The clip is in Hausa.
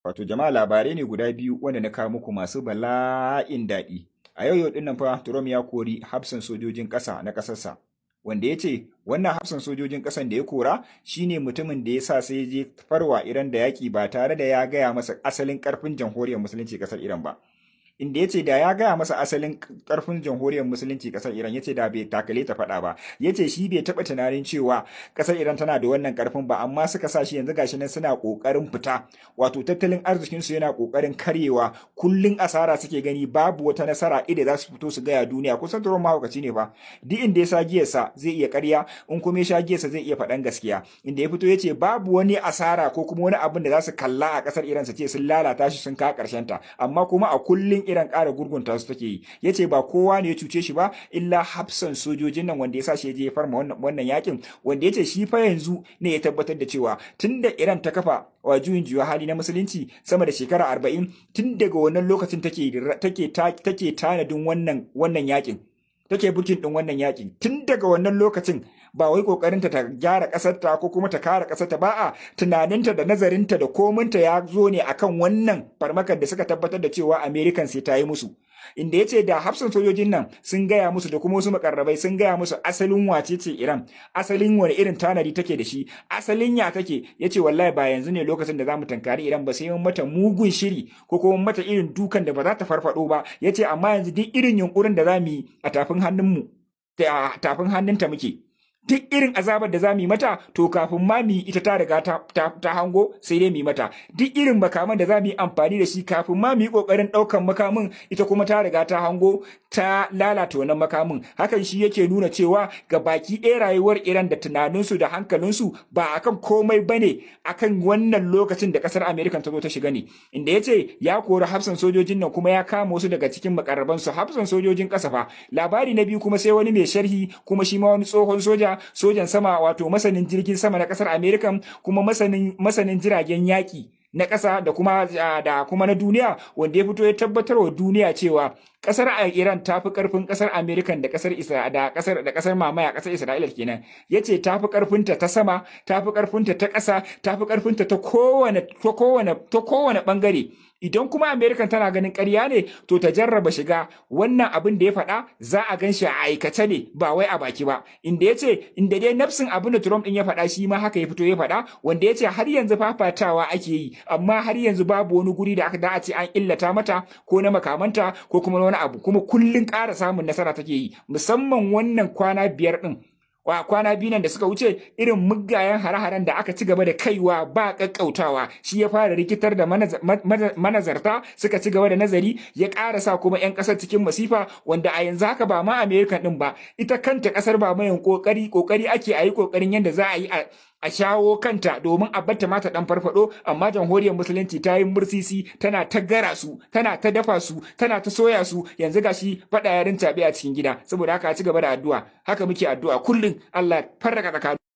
Wato jama'a labarai ne guda biyu wanda na kawo muku masu bala'in daɗi. A yau ɗin nan fa Trump ya kori hafsan sojojin ƙasa na ƙasarsa. Wanda ya ce wannan hafsan sojojin ƙasan da ya kora shine mutumin da ya sa sai je farwa Iran da yaƙi ba tare da ya gaya masa asalin ƙarfin jamhuriyar musulunci ƙasar Iran ba. Inda ya ce da ya gaya masa asalin karfin jamhuriyar musulunci kasar Iran, ya ce da bai takale ta faɗa ba, ya ce shi bai taɓa tunanin cewa kasar Iran tana da wannan karfin ba, amma suka sa shi yanzu gashi nan suna ƙoƙarin fita, wato tattalin arzikinsu yana ƙoƙarin karyewa, kullum asara suke gani, babu wata nasara ida za su fito su gaya duniya. Kusan Trump mahaukaci ne fa, duk inda ya sha giyarsa zai iya ƙarya, in kuma ya sha giyarsa zai iya faɗan gaskiya. Inda ya fito ya ce babu wani asara ko kuma wani abin da za su kalla a kasar Iran su ce sun lalata shi sun kawo ƙarshen ta, amma kuma a kullum Iran ƙara gurgunta su take yi. Ya ce ba kowa ne ya cuce shi ba illa hafsan sojojin nan wanda ya sa shi ya je ya farma wannan yakin, wanda ya ce shi fa yanzu ne ya tabbatar da cewa tun da Iran ta kafa wa juyin juya hali na musulunci sama da shekara 40, tun daga wannan lokacin take tanadin wannan yakin, take bukin din wannan yakin tun daga wannan lokacin. Ba wai kokarinta ta gyara kasarta ko kuma ta kare kasarta ba, a tunaninta da nazarinta da kominta ya zo ne akan wannan farmakar da suka tabbatar da cewa American sai ta yi musu. Inda ya ce da hafsan sojojin nan sun gaya musu da kuma wasu makarrabai sun gaya musu asalin wace ce Iran, asalin wani irin tanadi take da shi, asalin ya take, ya ce wallahi ba yanzu ne lokacin da za mu tankari Iran ba, sai mun mata mugun shiri ko kuma mata irin dukan da ba za ta farfado ba. Ya ce amma yanzu duk irin yunkurin da za mu yi a tafin hannunta muke. Duk irin azabar da za mu yi mata, to kafin ma mu yi ita ta riga ta hango, sai dai mu yi mata. Duk irin makaman da za mu yi amfani da shi kafin ma mu yi ƙoƙarin ɗaukan makamin, ita kuma ta riga ta hango, ta lalata wannan makamin. Hakan shi yake nuna cewa ga baki ɗaya rayuwar Iran da tunaninsu da hankalinsu ba akan komai bane, akan wannan lokacin da ƙasar Amerika ta zo ta shiga ne. Inda ya ce ya kori hafsan sojojin nan kuma ya kama wasu daga cikin makarrabansu, hafsan sojojin ƙasa fa. Labari na biyu kuma sai wani mai sharhi kuma shi ma wani tsohon sojan sama, wato masanin jirgin sama na kasar Amerika kuma masanin jiragen yaƙi na ƙasa da kuma na duniya, wanda ya fito ya tabbatar wa duniya cewa kasar Iran ta fi karfin kasar Amerika da kasar Isra'ila da kasar mamaya kasar Isra'ila kenan. Yace ta fi karfinta ta sama, ta fi karfinta ta ƙasa, ta fi karfinta ta kowane bangare. Idan kuma Amerika tana ganin ƙarya ne, to ta jarraba shiga wannan abin da ya faɗa, za a gan shi a aikace ne ba wai a baki ba. Inda dai nafsin abin da Trump din ya faɗa shi ma haka ya fito ya faɗa, wanda ya ce har yanzu fafatawa ake yi, amma har yanzu babu wani guri da aka ce an illata mata ko na makamanta ko kuma wani abu, kuma kullun ƙara samun nasara take yi, musamman wannan kwana biyu nan da suka wuce, irin muggayen hare-haren da aka ci gaba da kaiwa ba kakkautawa, shi ya fara rikitar da manazarta suka ci gaba da nazari, ya ƙara sa kuma 'yan ƙasar cikin masifa, wanda a yanzu haka ba ma Amerika din ba, ita kanta ƙasar ba mai kokari ake a yi kokarin yadda za a yi a shawo kanta domin a batta mata dan farfado, amma jamhuriyar musulunci ta yi mursisi, tana ta gara su, tana ta dafa su, tana ta soya su, yanzu gashi fada yarin tabe a cikin gida. Saboda haka a ci gaba da addu'a, haka muke addu'a kullum, Allah farraka tsakanin